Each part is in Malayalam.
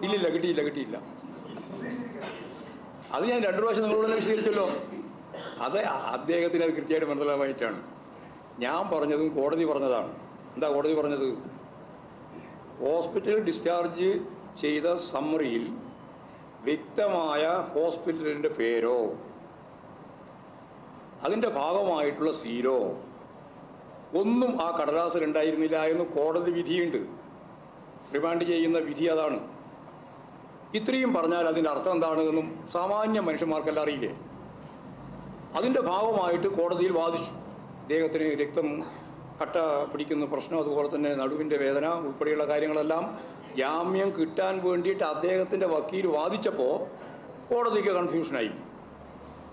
ഇല്ലില്ല, കിട്ടിയില്ല. അത് ഞാൻ 2 പ്രാവശ്യം നിങ്ങളോട് വിശദീകരിച്ചല്ലോ. അത് അദ്ദേഹത്തിന് അത് കൃത്യമായിട്ട് മനസ്സിലാവായിട്ടാണ്. ഞാൻ പറഞ്ഞതും കോടതി പറഞ്ഞതാണ്. എന്താ കോടതി പറഞ്ഞത്? ഹോസ്പിറ്റൽ ഡിസ്ചാർജ് ചെയ്ത സമ്മറിയിൽ വ്യക്തമായ ഹോസ്പിറ്റലിൻ്റെ പേരോ അതിൻ്റെ ഭാഗമായിട്ടുള്ള സീലോ ഒന്നും ആ കടലാസിൽ ഉണ്ടായിരുന്നില്ല എന്ന് കോടതി വിധിയുണ്ട്. റിമാൻഡ് ചെയ്യുന്ന വിധി അതാണ്. ഇത്രയും പറഞ്ഞാൽ അതിൻ്റെ അർത്ഥം എന്താണെന്നും സാമാന്യ മനുഷ്യന്മാർക്കെല്ലാം അറിയില്ലേ? അതിൻ്റെ ഭാഗമായിട്ട് കോടതിയിൽ വാദിച്ചു. അദ്ദേഹത്തിന് രക്തം കട്ട പിടിക്കുന്ന പ്രശ്നം, അതുപോലെ തന്നെ നടുവിൻ്റെ വേദന ഉൾപ്പെടെയുള്ള കാര്യങ്ങളെല്ലാം ജാമ്യം കിട്ടാൻ വേണ്ടിയിട്ട് അദ്ദേഹത്തിൻ്റെ വക്കീൽ വാദിച്ചപ്പോൾ കോടതിക്ക് കൺഫ്യൂഷനായി.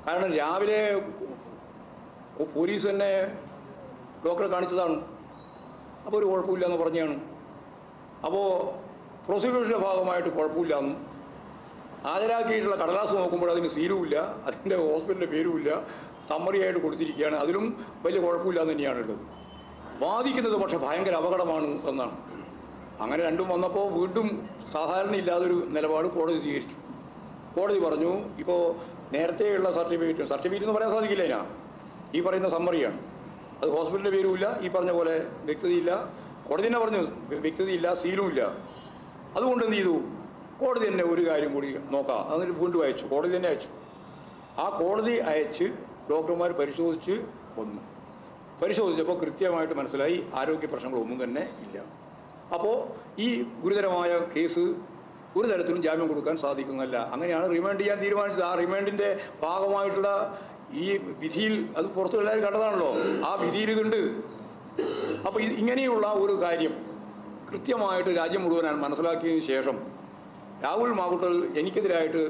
കാരണം രാവിലെ പോലീസ് തന്നെ ഡോക്ടറെ കാണിച്ചതാണ്, അപ്പോൾ ഒരു കുഴപ്പമില്ല എന്ന് പറഞ്ഞാണ്. അപ്പോൾ പ്രോസിക്യൂഷൻ്റെ ഭാഗമായിട്ട് കുഴപ്പമില്ലെന്നും ഹാജരാക്കിയിട്ടുള്ള കടലാസ് നോക്കുമ്പോൾ അതിന് സീലുമില്ല, അതിൻ്റെ ഹോസ്പിറ്റലിൻ്റെ പേരുമില്ല, സമ്മറിയായിട്ട് കൊടുത്തിരിക്കുകയാണ്, അതിലും വലിയ കുഴപ്പമില്ലാന്ന് തന്നെയാണുള്ളത്. വാദിക്കുന്നത് പക്ഷെ ഭയങ്കര അപകടമാണ് എന്നാണ്. അങ്ങനെ രണ്ടും വന്നപ്പോൾ വീണ്ടും സാധാരണ ഇല്ലാതൊരു നിലപാട് കോടതി സ്വീകരിച്ചു. കോടതി പറഞ്ഞു, ഇപ്പോൾ നേരത്തെയുള്ള സർട്ടിഫിക്കറ്റ് എന്ന് പറയാൻ സാധിക്കില്ല, ഞാൻ ഈ പറയുന്ന സമ്മറിയാണ്, അത് ഹോസ്പിറ്റലിൻ്റെ പേരുമില്ല, ഈ പറഞ്ഞ പോലെ വ്യക്തതയില്ല. കോടതി തന്നെ പറഞ്ഞു വ്യക്തതയില്ല, സീലുമില്ല. അതുകൊണ്ട് എന്ത് ചെയ്തു? കോടതി തന്നെ ഒരു കാര്യം കൂടി നോക്കാം, എന്നിട്ട് വീണ്ടും അയച്ചു. കോടതി തന്നെ അയച്ചു. ആ കോടതി അയച്ച് ഡോക്ടർമാർ പരിശോധിച്ച് വന്നു. പരിശോധിച്ചപ്പോൾ കൃത്യമായിട്ട് മനസ്സിലായി ആരോഗ്യ പ്രശ്നങ്ങളൊന്നും തന്നെ ഇല്ല. അപ്പോൾ ഈ ഗുരുതരമായ കേസ് ഒരു തരത്തിലും ജാമ്യം കൊടുക്കാൻ സാധിക്കുന്നതല്ല. അങ്ങനെയാണ് റിമാൻഡ് ചെയ്യാൻ തീരുമാനിച്ചത്. ആ റിമാൻഡിൻ്റെ ഭാഗമായിട്ടുള്ള ഈ വിധിയിൽ അത് പുറത്തു എല്ലാവരും കണ്ടതാണല്ലോ, ആ വിധിയിൽ ഇതുണ്ട്. അപ്പോൾ ഇങ്ങനെയുള്ള ഒരു കാര്യം കൃത്യമായിട്ട് രാജ്യം മുഴുവൻ മനസ്സിലാക്കിയതിന് ശേഷം രാഹുൽ മാങ്കൂട്ടൽ എനിക്കെതിരായിട്ട്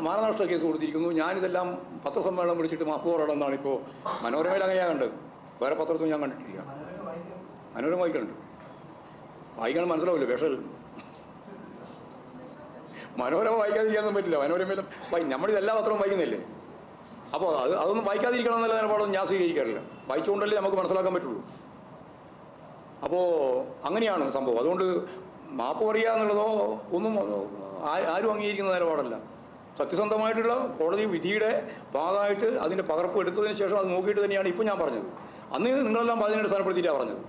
മാനനഷ്ട കേസ് കൊടുത്തിരിക്കുന്നു. ഞാനിതെല്ലാം പത്രസമ്മേളനം വിളിച്ചിട്ട് മാപ്പ് പറയണമെന്നാണ് ഇപ്പോൾ മനോരമയിൽ അങ്ങനെയാണ് കണ്ടത്. വേറെ പത്രത്തിൽ ഞാൻ കണ്ടിട്ടില്ല. മനോരമ വായിക്കുന്നുണ്ട്, വായിക്കാൻ മനസ്സിലാവില്ല. പക്ഷേ മനോരമ വായിക്കാതിരിക്കാനൊന്നും പറ്റില്ല. മനോരമയിലും നമ്മളിതെല്ലാ പത്രവും വായിക്കുന്നില്ലേ? അപ്പോൾ അതൊന്നും വായിക്കാതിരിക്കണം എന്നുള്ള നിലപാടൊന്നും ഞാൻ സ്വീകരിക്കാറില്ല. വായിച്ചുകൊണ്ടല്ലേ നമുക്ക് മനസ്സിലാക്കാൻ പറ്റുള്ളൂ. അപ്പോൾ അങ്ങനെയാണ് സംഭവം. അതുകൊണ്ട് മാപ്പ് പറയുക എന്നുള്ളതോ ഒന്നും ആരും അംഗീകരിക്കുന്ന നിലപാടല്ല. സത്യസന്ധമായിട്ടുള്ള കോടതി വിധിയുടെ ഭാഗമായിട്ട് അതിൻ്റെ പകർപ്പ് എടുത്തതിന് ശേഷം അത് നോക്കിയിട്ട് തന്നെയാണ് ഇപ്പോൾ ഞാൻ പറഞ്ഞത്. അന്ന് നിങ്ങളെല്ലാം അതിനെ അടിസ്ഥാനപ്പെടുത്തിയിട്ടാണ് പറഞ്ഞത്.